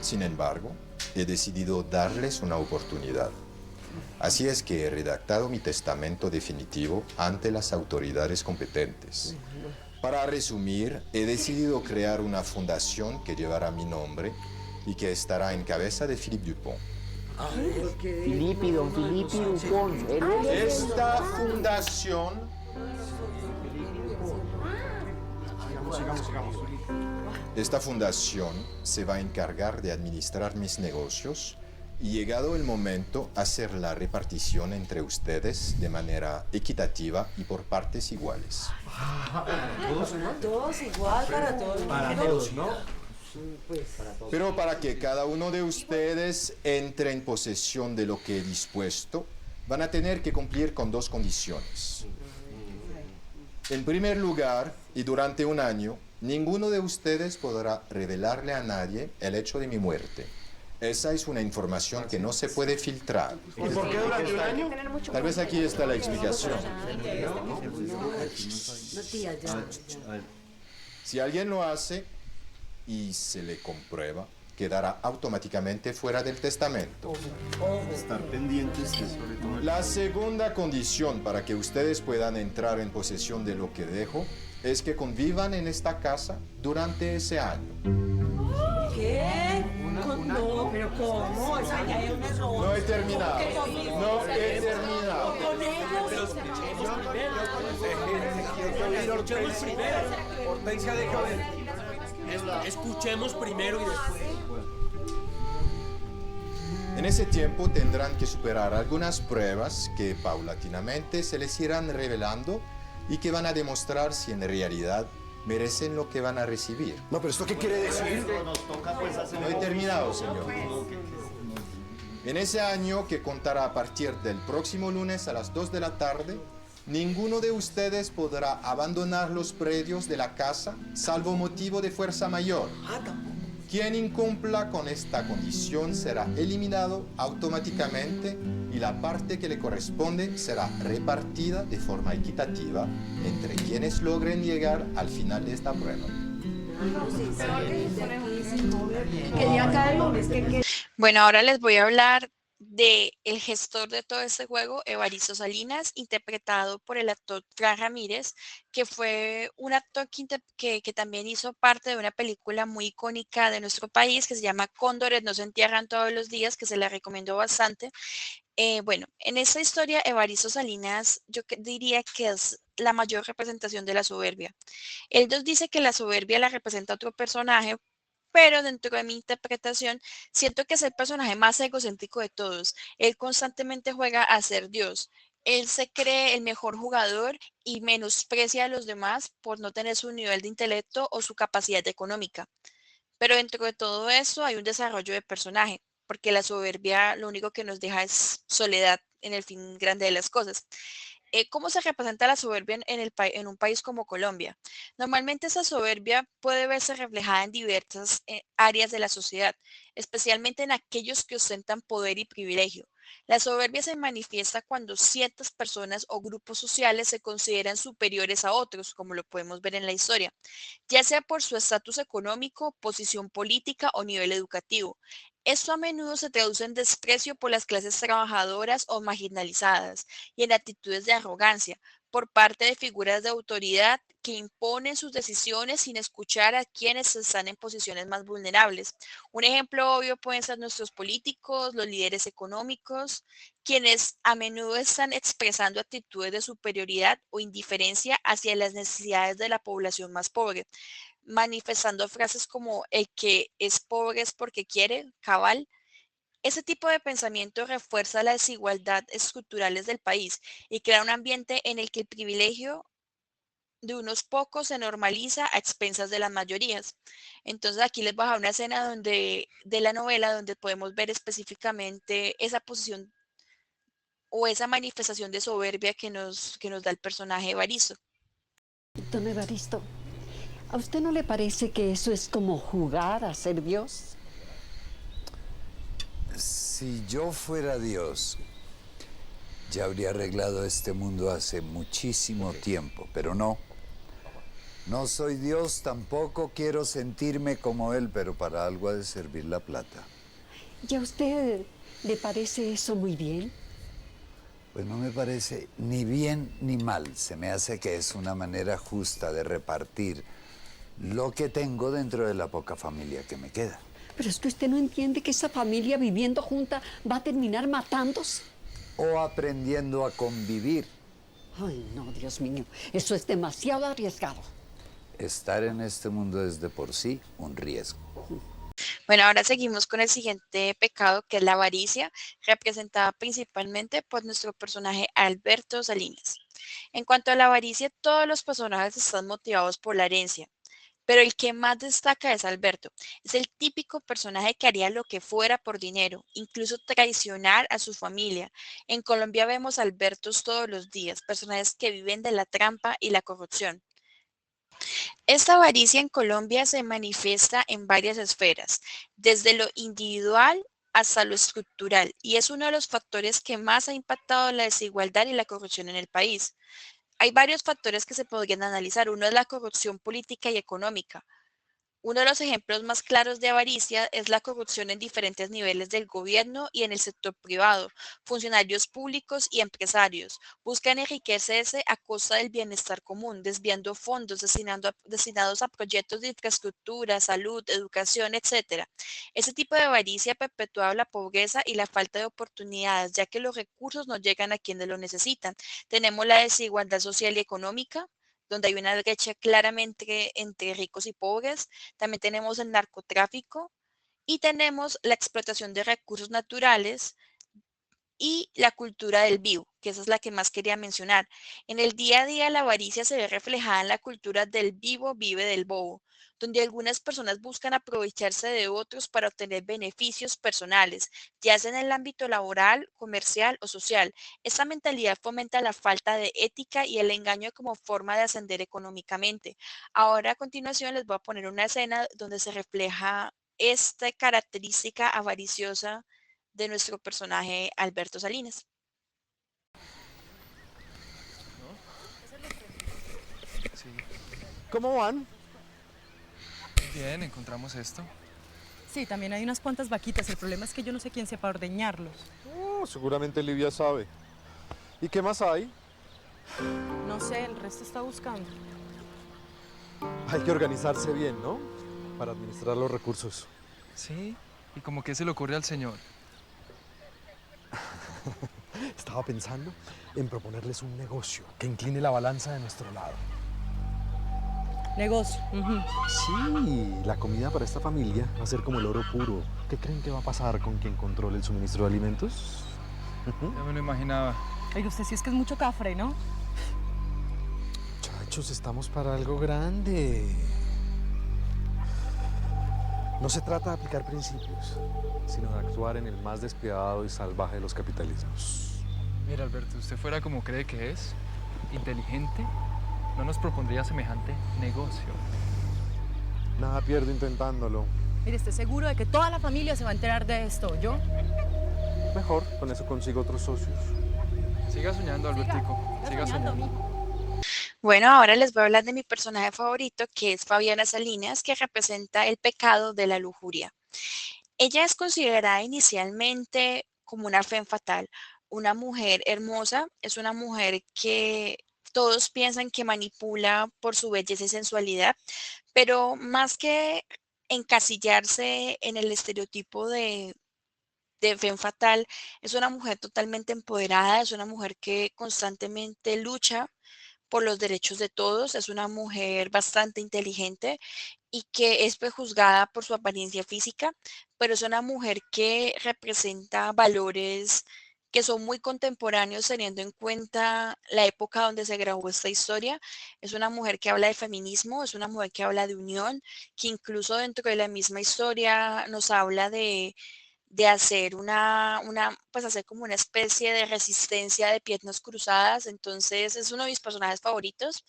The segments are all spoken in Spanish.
Sin embargo, he decidido darles una oportunidad. Así es que he redactado mi testamento definitivo ante las autoridades competentes. Para resumir, he decidido crear una fundación que llevará mi nombre y que estará en cabeza de Philippe Dupont. Don Filippi Dupont. Esta fundación se va a encargar de administrar mis negocios y, llegado el momento, hacer la repartición entre ustedes de manera equitativa y por partes iguales. Todos igual para todos. Para todos, ¿no? Pero para que cada uno de ustedes entre en posesión de lo que he dispuesto, van a tener que cumplir con dos condiciones. En primer lugar, y durante un año, ninguno de ustedes podrá revelarle a nadie el hecho de mi muerte. Esa es una información que no se puede filtrar. ¿Y por qué durante un año? Tal vez aquí está la explicación. Si alguien lo hace y se le comprueba, quedará automáticamente fuera del testamento. Estar pendientes de sobre todo. La segunda condición para que ustedes puedan entrar en posesión de lo que dejo es que convivan en esta casa durante ese año. ¿Qué? No, pero ¿cómo? O sea, ya es un error. No he terminado. No he terminado. Con ellos. Escuchemos primero. Hortensia, deja ver. Escuchemos primero y después. En ese tiempo tendrán que superar algunas pruebas que paulatinamente se les irán revelando y que van a demostrar si en realidad merecen lo que van a recibir. No, pero ¿esto qué quiere decir? No he terminado, señor. En ese año, que contará a partir del próximo lunes a las 2 de la tarde, ninguno de ustedes podrá abandonar los predios de la casa, salvo motivo de fuerza mayor. Quien incumpla con esta condición será eliminado automáticamente y la parte que le corresponde será repartida de forma equitativa entre quienes logren llegar al final de esta prueba. Bueno, ahora les voy a hablar de el gestor de todo este juego, Evaristo Salinas, interpretado por el actor Fran Ramírez, que fue un actor que también hizo parte de una película muy icónica de nuestro país que se llama Cóndores no se entierran todos los días, que se la recomiendo bastante. Bueno, en esta historia, Evaristo Salinas, diría que es la mayor representación de la soberbia. Él nos dice que la soberbia la representa otro personaje, pero dentro de mi interpretación, siento que es el personaje más egocéntrico de todos. Él constantemente juega a ser Dios. Él se cree el mejor jugador y menosprecia a los demás por no tener su nivel de intelecto o su capacidad económica. Pero dentro de todo eso hay un desarrollo de personaje, porque la soberbia lo único que nos deja es soledad en el fin grande de las cosas. ¿Cómo se representa la soberbia en un país como Colombia? Normalmente esa soberbia puede verse reflejada en diversas áreas de la sociedad, especialmente en aquellos que ostentan poder y privilegio. La soberbia se manifiesta cuando ciertas personas o grupos sociales se consideran superiores a otros, como lo podemos ver en la historia, ya sea por su estatus económico, posición política o nivel educativo. Esto a menudo se traduce en desprecio por las clases trabajadoras o marginalizadas y en actitudes de arrogancia por parte de figuras de autoridad que imponen sus decisiones sin escuchar a quienes están en posiciones más vulnerables. Un ejemplo obvio pueden ser nuestros políticos, los líderes económicos, quienes a menudo están expresando actitudes de superioridad o indiferencia hacia las necesidades de la población más pobre, manifestando frases como el que es pobre es porque quiere, cabal. Ese tipo de pensamiento refuerza las desigualdades estructurales del país y crea un ambiente en el que el privilegio de unos pocos se normaliza a expensas de las mayorías. Entonces aquí les voy a dejar una escena de la novela donde podemos ver específicamente esa posición o esa manifestación de soberbia que nos da el personaje Evaristo. Don Evaristo, ¿a usted no le parece que eso es como jugar a ser Dios? Si yo fuera Dios, ya habría arreglado este mundo hace muchísimo tiempo, pero no. No soy Dios, tampoco quiero sentirme como Él, pero para algo ha de servir la plata. ¿Y a usted le parece eso muy bien? Pues no me parece ni bien ni mal. Se me hace que es una manera justa de repartir lo que tengo dentro de la poca familia que me queda. Pero es que usted no entiende que esa familia viviendo junta va a terminar matándose. O aprendiendo a convivir. Ay, no, Dios mío, eso es demasiado arriesgado. Estar en este mundo es de por sí un riesgo. Bueno, ahora seguimos con el siguiente pecado, que es la avaricia, representada principalmente por nuestro personaje Alberto Salinas. En cuanto a la avaricia, todos los personajes están motivados por la herencia, pero el que más destaca es Alberto. Es el típico personaje que haría lo que fuera por dinero, incluso traicionar a su familia. En Colombia vemos a Albertos todos los días, personajes que viven de la trampa y la corrupción. Esta avaricia en Colombia se manifiesta en varias esferas, desde lo individual hasta lo estructural, y es uno de los factores que más ha impactado la desigualdad y la corrupción en el país. Hay varios factores que se podrían analizar. Uno es la corrupción política y económica. Uno de los ejemplos más claros de avaricia es la corrupción en diferentes niveles del gobierno y en el sector privado. Funcionarios públicos y empresarios buscan enriquecerse a costa del bienestar común, desviando fondos destinados a proyectos de infraestructura, salud, educación, etcétera. Ese tipo de avaricia perpetúa la pobreza y la falta de oportunidades, ya que los recursos no llegan a quienes lo necesitan. Tenemos la desigualdad social y económica, donde hay una brecha claramente entre ricos y pobres. También tenemos el narcotráfico y tenemos la explotación de recursos naturales y la cultura del vivo, que esa es la que más quería mencionar. En el día a día, la avaricia se ve reflejada en la cultura del vivo vive del bobo, donde algunas personas buscan aprovecharse de otros para obtener beneficios personales, ya sea en el ámbito laboral, comercial o social. Esta mentalidad fomenta la falta de ética y el engaño como forma de ascender económicamente. Ahora, a continuación, les voy a poner una escena donde se refleja esta característica avariciosa de nuestro personaje Alberto Salinas. ¿Cómo van? Bien, encontramos esto. Sí, también hay unas cuantas vaquitas. El problema es que yo no sé quién sepa ordeñarlos. Seguramente Livia sabe. ¿Y qué más hay? No sé, el resto está buscando. Hay que organizarse bien, ¿no? Para administrar los recursos. Sí, ¿y como qué se le ocurre al señor? Estaba pensando en proponerles un negocio que incline la balanza de nuestro lado. Negocio. Sí, la comida para esta familia va a ser como el oro puro. ¿Qué creen que va a pasar con quien controle el suministro de alimentos? Ya me lo imaginaba. Oiga, usted sí es que es mucho cafre, ¿no? Muchachos, estamos para algo grande. No se trata de aplicar principios, sino de actuar en el más despiadado y salvaje de los capitalismos. Mira, Alberto, usted fuera como cree que es, inteligente, no nos propondría semejante negocio. Nada pierdo intentándolo. Mire, esté seguro de que toda la familia se va a enterar de esto, ¿yo? Mejor, con eso consigo otros socios. Siga soñando, Albertico. Siga soñando. Bueno, ahora les voy a hablar de mi personaje favorito, que es Fabiana Salinas, que representa el pecado de la lujuria. Ella es considerada inicialmente como una femme fatale, una mujer hermosa, es una mujer que todos piensan que manipula por su belleza y sensualidad, pero más que encasillarse en el estereotipo de femme fatale, es una mujer totalmente empoderada, es una mujer que constantemente lucha por los derechos de todos, es una mujer bastante inteligente y que es prejuzgada por su apariencia física, pero es una mujer que representa valores que son muy contemporáneos teniendo en cuenta la época donde se grabó esta historia. Es una mujer que habla de feminismo, es una mujer que habla de unión, que incluso dentro de la misma historia nos habla de hacer pues hacer como una especie de resistencia de piernas cruzadas. Entonces es uno de mis personajes favoritos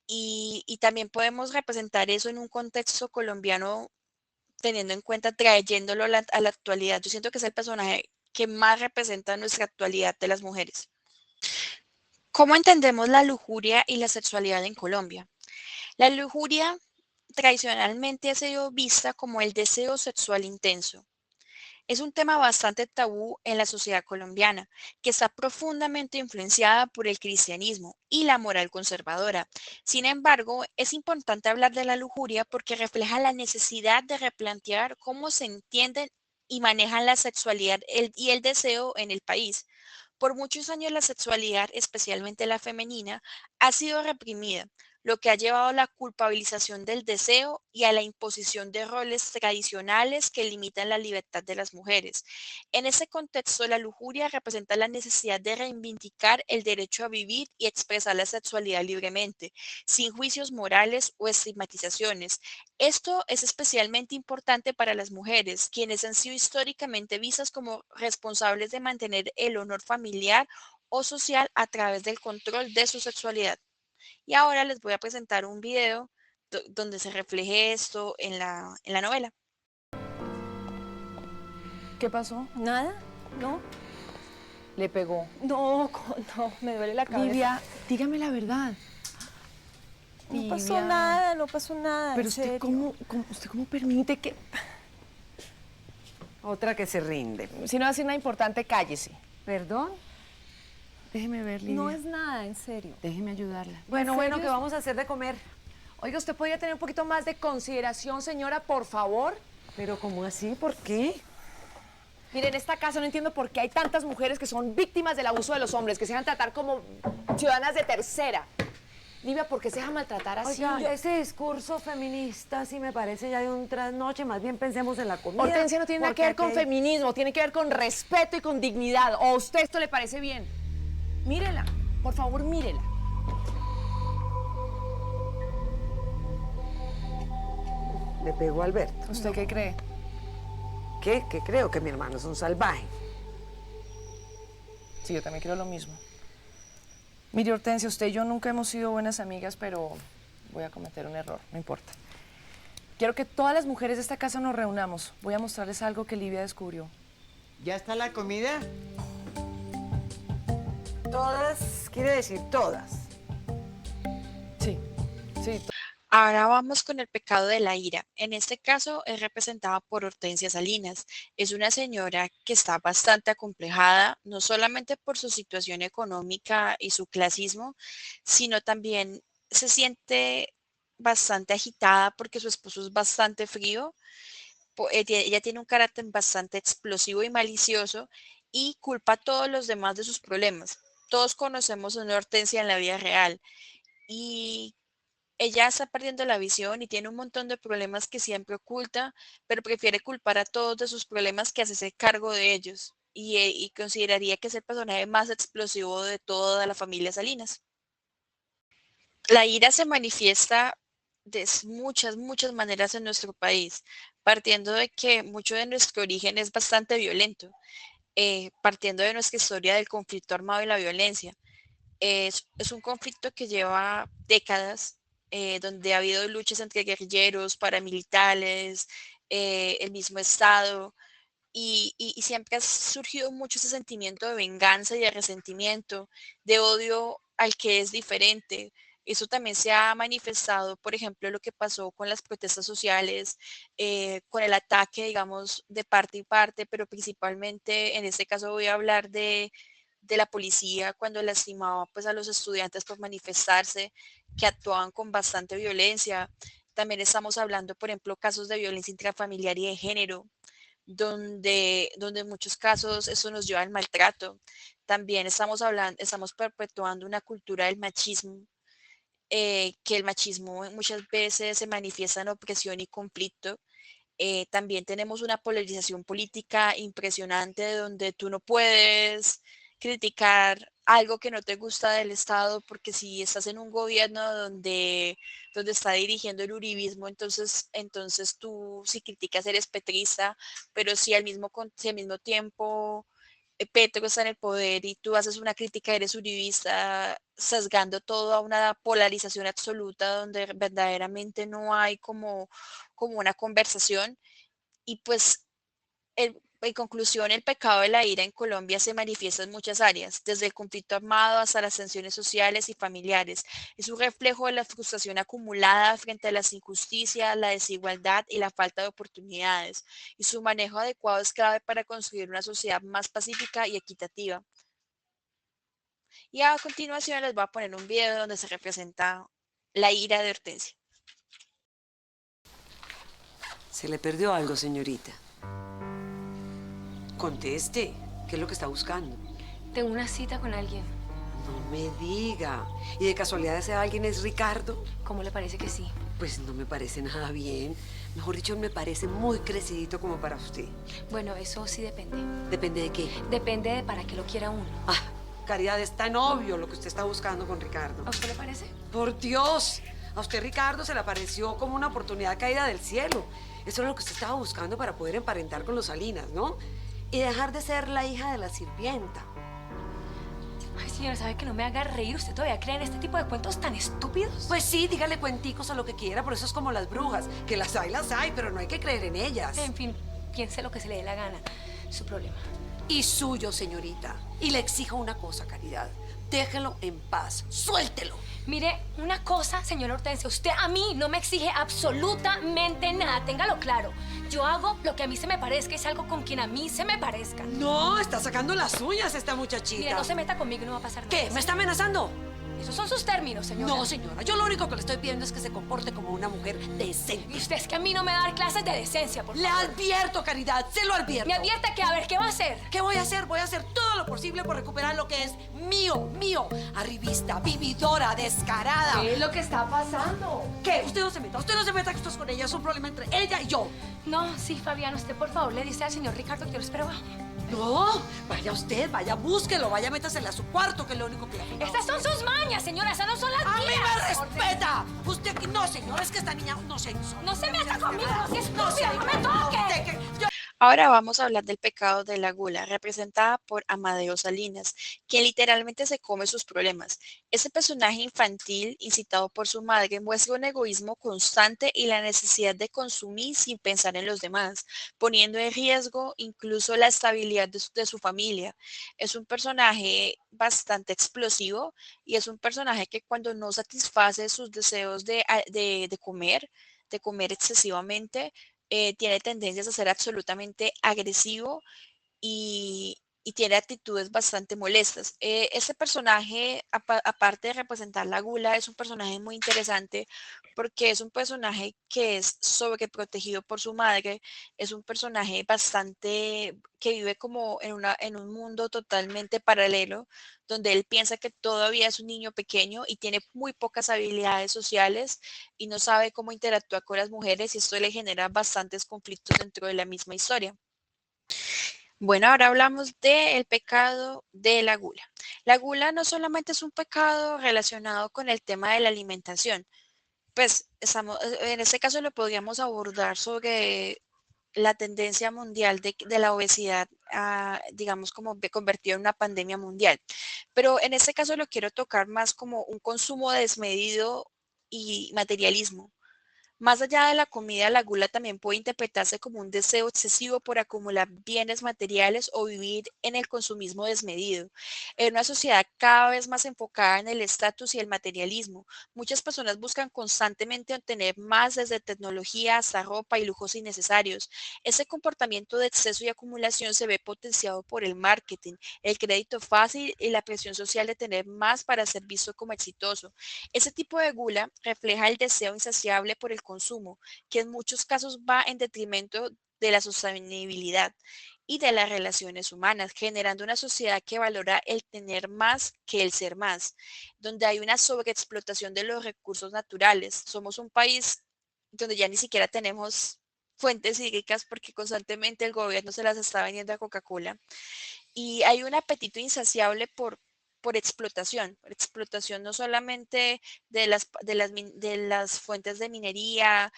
y también podemos representar eso en un contexto colombiano teniendo en cuenta, trayéndolo a la actualidad. Yo siento que es el personaje que más representa nuestra actualidad de las mujeres. ¿Cómo entendemos la lujuria y la sexualidad en Colombia? La lujuria tradicionalmente ha sido vista como el deseo sexual intenso. Es un tema bastante tabú en la sociedad colombiana, que está profundamente influenciada por el cristianismo y la moral conservadora. Sin embargo, es importante hablar de la lujuria porque refleja la necesidad de replantear cómo se entienden y manejan la sexualidad y el deseo en el país. Por muchos años la sexualidad, especialmente la femenina, ha sido reprimida, lo que ha llevado a la culpabilización del deseo y a la imposición de roles tradicionales que limitan la libertad de las mujeres. En ese contexto, la lujuria representa la necesidad de reivindicar el derecho a vivir y expresar la sexualidad libremente, sin juicios morales o estigmatizaciones. Esto es especialmente importante para las mujeres, quienes han sido históricamente vistas como responsables de mantener el honor familiar o social a través del control de su sexualidad. Y ahora les voy a presentar un video donde se refleje esto en la novela. ¿Qué pasó? Nada, no, Le pegó. no, no, me duele la cabeza. Livia, dígame la verdad. No pasó Livia. nada, no pasó nada. Pero en usted, serio. ¿cómo permite que...? Otra que se rinde. Si no va a decir nada importante, cállese. ¿Perdón? Déjeme ver, Livia. No es nada, en serio. Déjeme ayudarla. Bueno, serio? ¿qué vamos a hacer de comer? Oiga, ¿usted podría tener un poquito más de consideración, señora, por favor? ¿Pero cómo así? ¿Por qué? Mire, en esta casa no entiendo por qué hay tantas mujeres que son víctimas del abuso de los hombres, que se dejan tratar como ciudadanas de tercera. Livia, ¿por qué se deja maltratar así? Oiga, ese discurso feminista sí me parece ya de un trasnoche. Más bien pensemos en la comida. Hortensia no tiene nada que ver con porque aquí- feminismo, tiene que ver con respeto y con dignidad. ¿O a usted esto le parece bien? Mírela, por favor, mírela. Le pegó a Alberto. ¿Usted qué cree? ¿Qué? ¿Qué creo? Que mi hermano es un salvaje. Sí, yo también creo lo mismo. Mire, Hortensia, usted y yo nunca hemos sido buenas amigas, pero voy a cometer un error, no importa. Quiero que todas las mujeres de esta casa nos reunamos. Voy a mostrarles algo que Livia descubrió. ¿Ya está la comida? Todas, quiere decir todas. Sí, sí. Ahora vamos con el pecado de la ira. En este caso es representada por Hortensia Salinas. Es una señora que está bastante acomplejada, no solamente por su situación económica y su clasismo, sino también se siente bastante agitada porque su esposo es bastante frío. Ella tiene un carácter bastante explosivo y malicioso y culpa a todos los demás de sus problemas. Todos conocemos a una Hortensia en la vida real y ella está perdiendo la visión y tiene un montón de problemas que siempre oculta, pero prefiere culpar a todos de sus problemas que hacerse cargo de ellos. Y consideraría que es el personaje más explosivo de toda la familia Salinas. La ira se manifiesta de muchas, muchas maneras en nuestro país, partiendo de que mucho de nuestro origen es bastante violento, partiendo de nuestra historia del conflicto armado y la violencia. Es un conflicto que lleva décadas, donde ha habido luchas entre guerrilleros, paramilitares, el mismo Estado, y siempre ha surgido mucho ese sentimiento de venganza y de resentimiento, de odio al que es diferente. Eso también se ha manifestado, por ejemplo, lo que pasó con las protestas sociales, con el ataque, digamos, de parte y parte, pero principalmente en este caso voy a hablar de la policía cuando lastimaba pues a los estudiantes por manifestarse, que actuaban con bastante violencia. También estamos hablando, por ejemplo, casos de violencia intrafamiliar y de género, donde en muchos casos eso nos lleva al maltrato. También estamos perpetuando una cultura del machismo, que el machismo muchas veces se manifiesta en opresión y conflicto. También tenemos una polarización política impresionante donde tú no puedes criticar algo que no te gusta del Estado, porque si estás en un gobierno donde está dirigiendo el uribismo, entonces tú si criticas eres petrista, pero si al mismo tiempo Petro está en el poder y tú haces una crítica, eres uribista, sesgando todo a una polarización absoluta donde verdaderamente no hay como una conversación. Y pues En conclusión, el pecado de la ira en Colombia se manifiesta en muchas áreas, desde el conflicto armado hasta las tensiones sociales y familiares. Es un reflejo de la frustración acumulada frente a las injusticias, la desigualdad y la falta de oportunidades, y su manejo adecuado es clave para construir una sociedad más pacífica y equitativa. Y a continuación les voy a poner un video donde se representa la ira de Hortensia. ¿Se le perdió algo, señorita? Conteste, ¿qué es lo que está buscando? Tengo una cita con alguien. No me diga. ¿Y de casualidad ese alguien es Ricardo? ¿Cómo le parece que sí? Pues no me parece nada bien. Mejor dicho, me parece muy crecidito como para usted. Bueno, eso sí depende. ¿Depende de qué? Depende de para qué lo quiera uno. Ah, Caridad, es tan obvio lo que usted está buscando con Ricardo. ¿A usted le parece? Por Dios, a usted Ricardo se le apareció como una oportunidad caída del cielo. Eso es lo que usted estaba buscando para poder emparentar con los Salinas, ¿no? Y dejar de ser la hija de la sirvienta. Ay, señora, ¿sabe que no me haga reír? ¿Usted todavía cree en este tipo de cuentos tan estúpidos? Pues sí, dígale cuenticos a lo que quiera, por eso es como las brujas, que las hay, pero no hay que creer en ellas. En fin, piense lo que se le dé la gana. Su problema. Y suyo, señorita. Y le exijo una cosa, Caridad. Déjelo en paz. Suéltelo. Mire, una cosa, señora Hortensia, usted a mí no me exige absolutamente nada, téngalo claro. Yo hago lo que a mí se me parezca y salgo con quien a mí se me parezca. No, está sacando las uñas esta muchachita. Mire, no se meta conmigo y no va a pasar nada. ¿Qué? ¿Me está amenazando? Esos son sus términos, señora. No, señora, yo lo único que le estoy pidiendo es que se comporte como una mujer decente. Y usted es que a mí no me va a dar clases de decencia, por favor. Le advierto, Caridad, se lo advierto. Me advierte que, a ver, ¿qué va a hacer? ¿Qué voy a hacer? Voy a hacer todo lo posible por recuperar lo que es mío, mío. Arribista, vividora, descarada. ¿Qué es lo que está pasando? ¿Qué? Usted no se meta que esto es con ella, es un problema entre ella y yo. No, sí, Fabián, usted por favor le dice al señor Ricardo que yo lo espero abajo. No, vaya usted, vaya, búsquelo, vaya, métasele a su cuarto, que es lo único que le ha. Estas son sus mañas, señora, esas no son las ¡A mías. mí me respeta! Usted, no, señor, es que esta niña no se hizo. No se meta conmigo, no es estúpida, no me toque. Ahora vamos a hablar del pecado de la gula, representada por Amadeo Salinas, quien literalmente se come sus problemas. Ese personaje infantil, incitado por su madre, muestra un egoísmo constante y la necesidad de consumir sin pensar en los demás, poniendo en riesgo incluso la estabilidad de su familia. Es un personaje bastante explosivo y es un personaje que cuando no satisface sus deseos de comer excesivamente, tiene tendencias a ser absolutamente agresivo y tiene actitudes bastante molestas. Este personaje, aparte de representar la gula, es un personaje muy interesante porque es un personaje que es sobreprotegido por su madre, es un personaje bastante que vive como en un mundo totalmente paralelo, donde él piensa que todavía es un niño pequeño y tiene muy pocas habilidades sociales y no sabe cómo interactuar con las mujeres y esto le genera bastantes conflictos dentro de la misma historia. Bueno, ahora hablamos del pecado de la gula. La gula no solamente es un pecado relacionado con el tema de la alimentación, pues en este caso lo podríamos abordar sobre la tendencia mundial de la obesidad, digamos, como convertido en una pandemia mundial. Pero en este caso lo quiero tocar más como un consumo desmedido y materialismo. Más allá de la comida, la gula también puede interpretarse como un deseo excesivo por acumular bienes materiales o vivir en el consumismo desmedido. En una sociedad cada vez más enfocada en el estatus y el materialismo, muchas personas buscan constantemente obtener más desde tecnología hasta ropa y lujos innecesarios. Ese comportamiento de exceso y acumulación se ve potenciado por el marketing, el crédito fácil y la presión social de tener más para ser visto como exitoso. Ese tipo de gula refleja el deseo insaciable por el consumo, que en muchos casos va en detrimento de la sostenibilidad y de las relaciones humanas, generando una sociedad que valora el tener más que el ser más, donde hay una sobreexplotación de los recursos naturales. Somos un país donde ya ni siquiera tenemos fuentes hídricas porque constantemente el gobierno se las está vendiendo a Coca-Cola y hay un apetito insaciable por explotación no solamente de las fuentes de minería,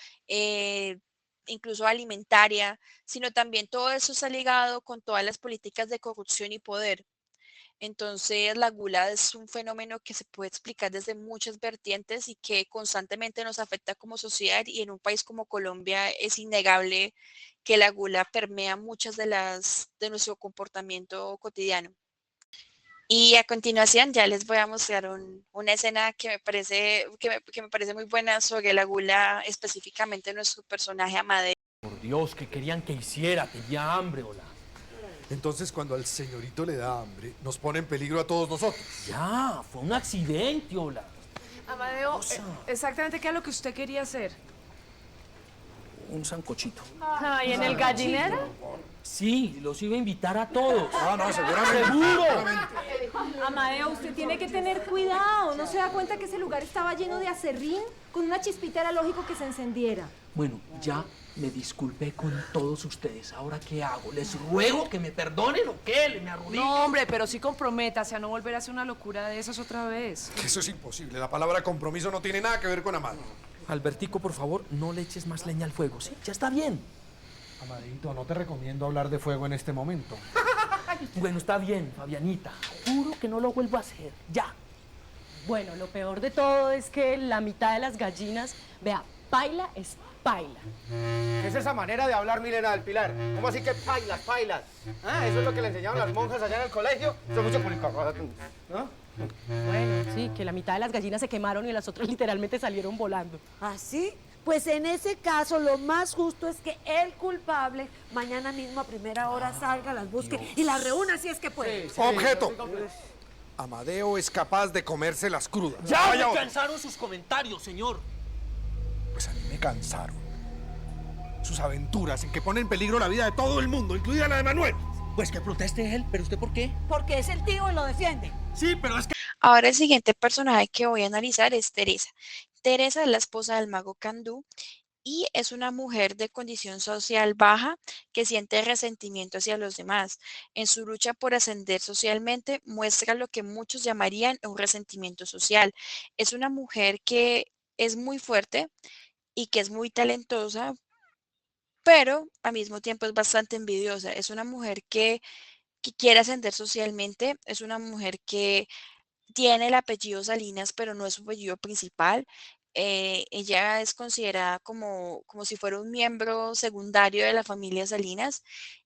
incluso alimentaria, sino también todo eso está ligado con todas las políticas de corrupción y poder. Entonces, la gula es un fenómeno que se puede explicar desde muchas vertientes y que constantemente nos afecta como sociedad y en un país como Colombia es innegable que la gula permea muchas de nuestro comportamiento cotidiano. Y a continuación ya les voy a mostrar una escena que me parece muy buena sobre la gula, específicamente nuestro personaje Amadeo. Por Dios, ¿qué querían que hiciera? Tenía hambre, hola. Entonces, cuando al señorito le da hambre, nos pone en peligro a todos nosotros. Ya, fue un accidente, hola. Amadeo, exactamente qué es lo que usted quería hacer. Un sancochito. Ay, ¿en el gallinero? Sí, los iba a invitar a todos. Ah, no, seguramente. ¡Seguro! Amadeo, usted tiene que tener cuidado. ¿No se da cuenta que ese lugar estaba lleno de aserrín? Con una chispita era lógico que se encendiera. Bueno, ya me disculpé con todos ustedes. ¿Ahora qué hago? ¿Les ruego que me perdonen o qué? ¿Me arrodillo? No, hombre, pero sí comprométase a no volver a hacer una locura de esas otra vez. Que eso es imposible. La palabra compromiso no tiene nada que ver con amar. Albertico, por favor, no le eches más leña al fuego, ¿sí? Ya está bien. Amadito, no te recomiendo hablar de fuego en este momento. Bueno, está bien, Fabianita. Juro que no lo vuelvo a hacer. Ya. Bueno, lo peor de todo es que la mitad de las gallinas, vea, paila es paila. ¿Qué es esa manera de hablar, Milena del Pilar? ¿Cómo así que pailas, pailas? ¿Ah? ¿Eso es lo que le enseñaron las monjas allá en el colegio? Eso es mucho ¿no? Bueno, sí, que la mitad de las gallinas se quemaron y las otras literalmente salieron volando. ¿Ah, sí? Pues en ese caso lo más justo es que el culpable mañana mismo a primera hora salga, las busque y las reúna si es que puede. ¡Objeto! Amadeo es capaz de comerse las crudas. ¡Ya me cansaron sus comentarios, señor! Pues a mí me cansaron. Sus aventuras en que ponen en peligro la vida de todo el mundo, incluida la de Manuel. Pues que proteste él, ¿pero usted por qué? Porque es el tío y lo defiende. Sí, pero es que... Ahora el siguiente personaje que voy a analizar es Teresa. Teresa es la esposa del mago Candú y es una mujer de condición social baja que siente resentimiento hacia los demás. En su lucha por ascender socialmente muestra lo que muchos llamarían un resentimiento social. Es una mujer que es muy fuerte y que es muy talentosa, pero al mismo tiempo es bastante envidiosa. Es una mujer que quiere ascender socialmente, es una mujer que tiene el apellido Salinas, pero no es su apellido principal. Ella es considerada como si fuera un miembro secundario de la familia Salinas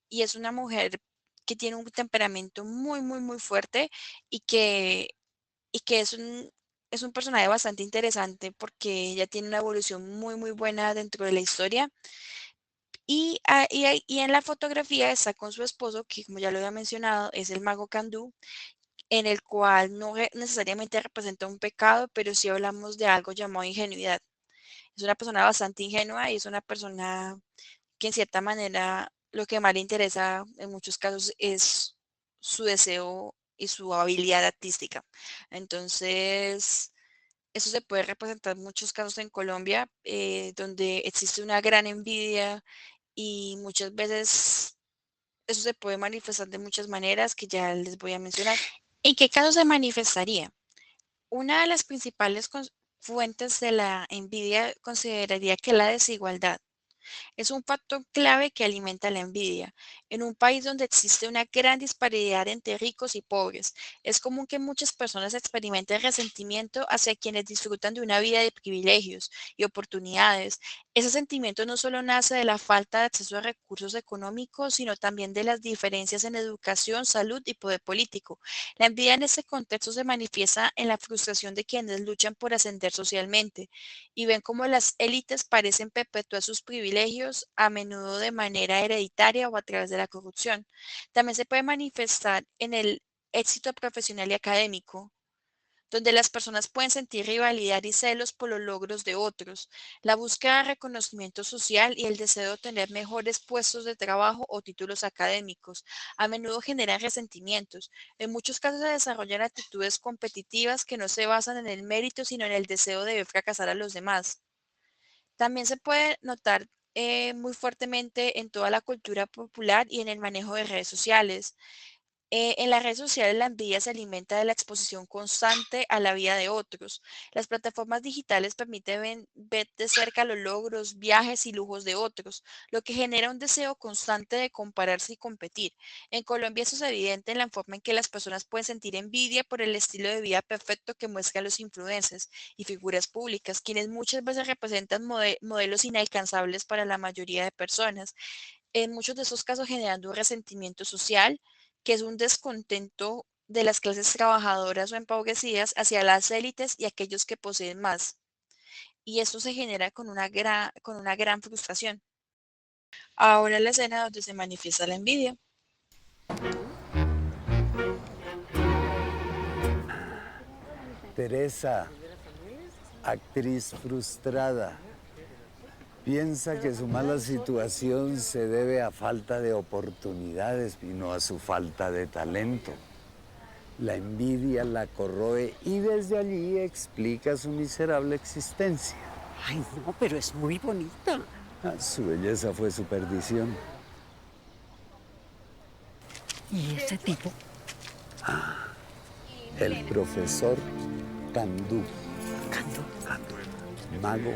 y es una mujer que tiene un temperamento muy, muy, muy fuerte y que es un personaje bastante interesante porque ella tiene una evolución muy, muy buena dentro de la historia. Y en la fotografía está con su esposo, que como ya lo había mencionado, es el mago Candú, en el cual no necesariamente representa un pecado, pero sí hablamos de algo llamado ingenuidad. Es una persona bastante ingenua y es una persona que en cierta manera lo que más le interesa en muchos casos es su deseo y su habilidad artística. Entonces, eso se puede representar en muchos casos en Colombia, donde existe una gran envidia y muchas veces eso se puede manifestar de muchas maneras que ya les voy a mencionar. ¿En qué caso se manifestaría? Una de las principales fuentes de la envidia consideraría que la desigualdad es un factor clave que alimenta la envidia. En un país donde existe una gran disparidad entre ricos y pobres, es común que muchas personas experimenten resentimiento hacia quienes disfrutan de una vida de privilegios y oportunidades. Ese sentimiento no solo nace de la falta de acceso a recursos económicos, sino también de las diferencias en educación, salud y poder político. La envidia en ese contexto se manifiesta en la frustración de quienes luchan por ascender socialmente y ven cómo las élites parecen perpetuar sus privilegios, a menudo de manera hereditaria o a través de la corrupción. También se puede manifestar en el éxito profesional y académico, donde las personas pueden sentir rivalidad y celos por los logros de otros, la búsqueda de reconocimiento social y el deseo de obtener mejores puestos de trabajo o títulos académicos. A menudo generan resentimientos. En muchos casos se desarrollan actitudes competitivas que no se basan en el mérito, sino en el deseo de ver fracasar a los demás. También se puede notar muy fuertemente en toda la cultura popular y en el manejo de redes sociales. En las redes sociales la envidia se alimenta de la exposición constante a la vida de otros. Las plataformas digitales permiten ver de cerca los logros, viajes y lujos de otros, lo que genera un deseo constante de compararse y competir. En Colombia eso es evidente en la forma en que las personas pueden sentir envidia por el estilo de vida perfecto que muestran los influencers y figuras públicas, quienes muchas veces representan modelos inalcanzables para la mayoría de personas. En muchos de esos casos generando un resentimiento social, que es un descontento de las clases trabajadoras o empobrecidas hacia las élites y aquellos que poseen más. Y esto se genera con una gran frustración. Ahora la escena donde se manifiesta la envidia. Teresa, actriz frustrada, piensa que su mala situación se debe a falta de oportunidades y no a su falta de talento. La envidia la corroe y desde allí explica su miserable existencia. Ay, no, pero es muy bonita. Su belleza fue su perdición. ¿Y ese tipo? El profesor Candú. Mago,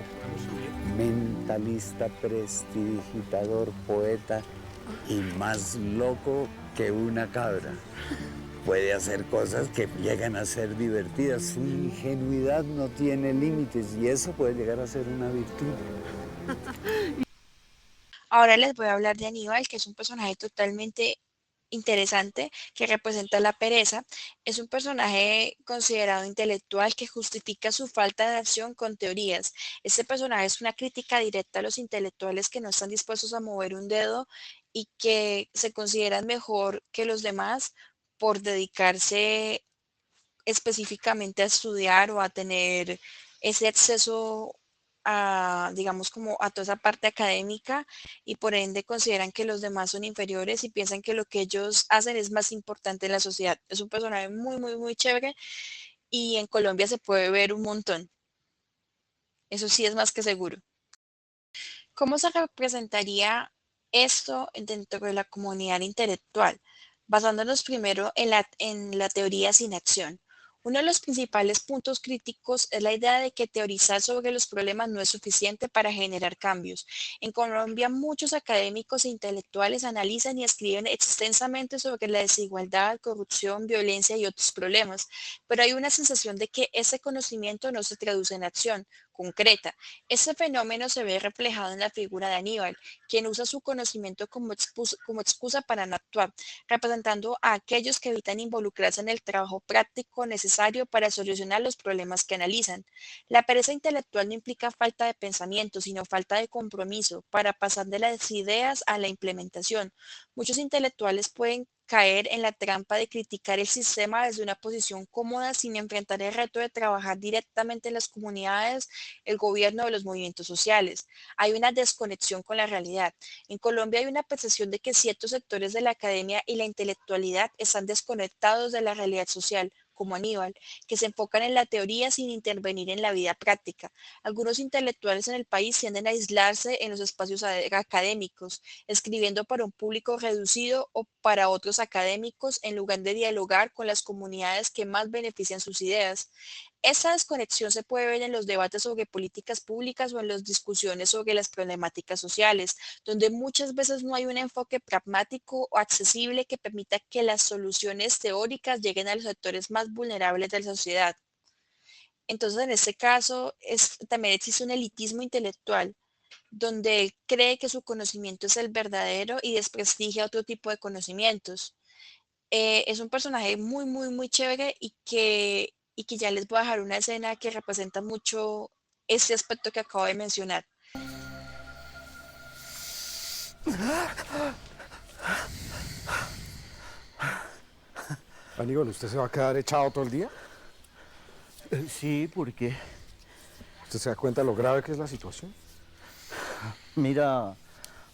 mentalista, prestidigitador, poeta y más loco que una cabra. Puede hacer cosas que llegan a ser divertidas. Su ingenuidad no tiene límites y eso puede llegar a ser una virtud. Ahora les voy a hablar de Aníbal, que es un personaje totalmente interesante que representa la pereza. Es un personaje considerado intelectual que justifica su falta de acción con teorías. Este personaje es una crítica directa a los intelectuales que no están dispuestos a mover un dedo y que se consideran mejor que los demás por dedicarse específicamente a estudiar o a tener ese acceso a, digamos, como a toda esa parte académica y por ende consideran que los demás son inferiores y piensan que lo que ellos hacen es más importante en la sociedad. Es un personaje muy, muy, muy chévere y en Colombia se puede ver un montón. Eso sí es más que seguro. ¿Cómo se representaría esto dentro de la comunidad intelectual? Basándonos primero en la teoría sin acción. Uno de los principales puntos críticos es la idea de que teorizar sobre los problemas no es suficiente para generar cambios. En Colombia, muchos académicos e intelectuales analizan y escriben extensamente sobre la desigualdad, corrupción, violencia y otros problemas, pero hay una sensación de que ese conocimiento no se traduce en acción concreta. Este fenómeno se ve reflejado en la figura de Aníbal, quien usa su conocimiento como excusa para no actuar, representando a aquellos que evitan involucrarse en el trabajo práctico necesario para solucionar los problemas que analizan. La pereza intelectual no implica falta de pensamiento, sino falta de compromiso para pasar de las ideas a la implementación. Muchos intelectuales pueden caer en la trampa de criticar el sistema desde una posición cómoda sin enfrentar el reto de trabajar directamente en las comunidades, el gobierno o los movimientos sociales. Hay una desconexión con la realidad. En Colombia hay una percepción de que ciertos sectores de la academia y la intelectualidad están desconectados de la realidad social, como Aníbal, que se enfocan en la teoría sin intervenir en la vida práctica. Algunos intelectuales en el país tienden a aislarse en los espacios académicos, escribiendo para un público reducido o para otros académicos en lugar de dialogar con las comunidades que más benefician sus ideas. Esa desconexión se puede ver en los debates sobre políticas públicas o en las discusiones sobre las problemáticas sociales, donde muchas veces no hay un enfoque pragmático o accesible que permita que las soluciones teóricas lleguen a los sectores más vulnerables de la sociedad. Entonces, en este caso, también existe un elitismo intelectual, donde él cree que su conocimiento es el verdadero y desprestigia otro tipo de conocimientos. Es un personaje muy, muy, muy chévere y que ya les voy a dejar una escena que representa mucho este aspecto que acabo de mencionar. Aníbal, ¿usted se va a quedar echado todo el día? Sí, ¿por qué? ¿Usted se da cuenta de lo grave que es la situación? Mira,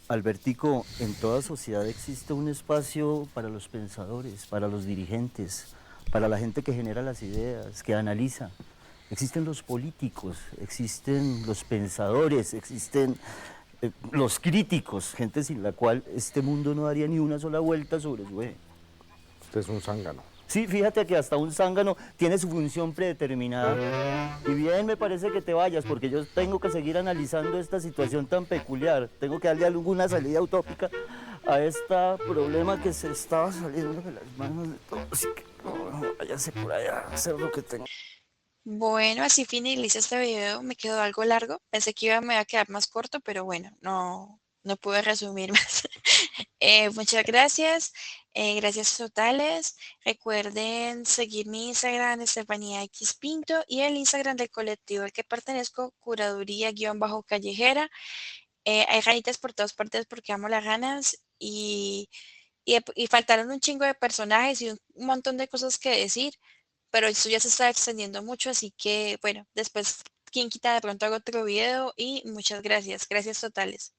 Albertico, en toda sociedad existe un espacio para los pensadores, para los dirigentes, para la gente que genera las ideas, que analiza. Existen los políticos, existen los pensadores, existen los críticos, gente sin la cual este mundo no daría ni una sola vuelta sobre su eje. Usted es un zángano. Sí, fíjate que hasta un zángano tiene su función predeterminada. Y bien me parece que te vayas, porque yo tengo que seguir analizando esta situación tan peculiar. Tengo que darle alguna salida utópica a este problema que se estaba saliendo de las manos de todos. Así que váyase por allá a hacer lo que tengo. Bueno, así finaliza este video. Me quedó algo largo. Pensé que me iba a quedar más corto, pero bueno, no pude resumir más. Muchas gracias. Gracias totales. Recuerden seguir mi Instagram, Estefanía X Pinto, y el Instagram del colectivo al que pertenezco, Curaduría_Callejera. Hay ranitas por todas partes porque amo las ranas y faltaron un chingo de personajes y un montón de cosas que decir, pero esto ya se está extendiendo mucho, así que bueno, después, quien quita, de pronto hago otro video y muchas gracias. Gracias totales.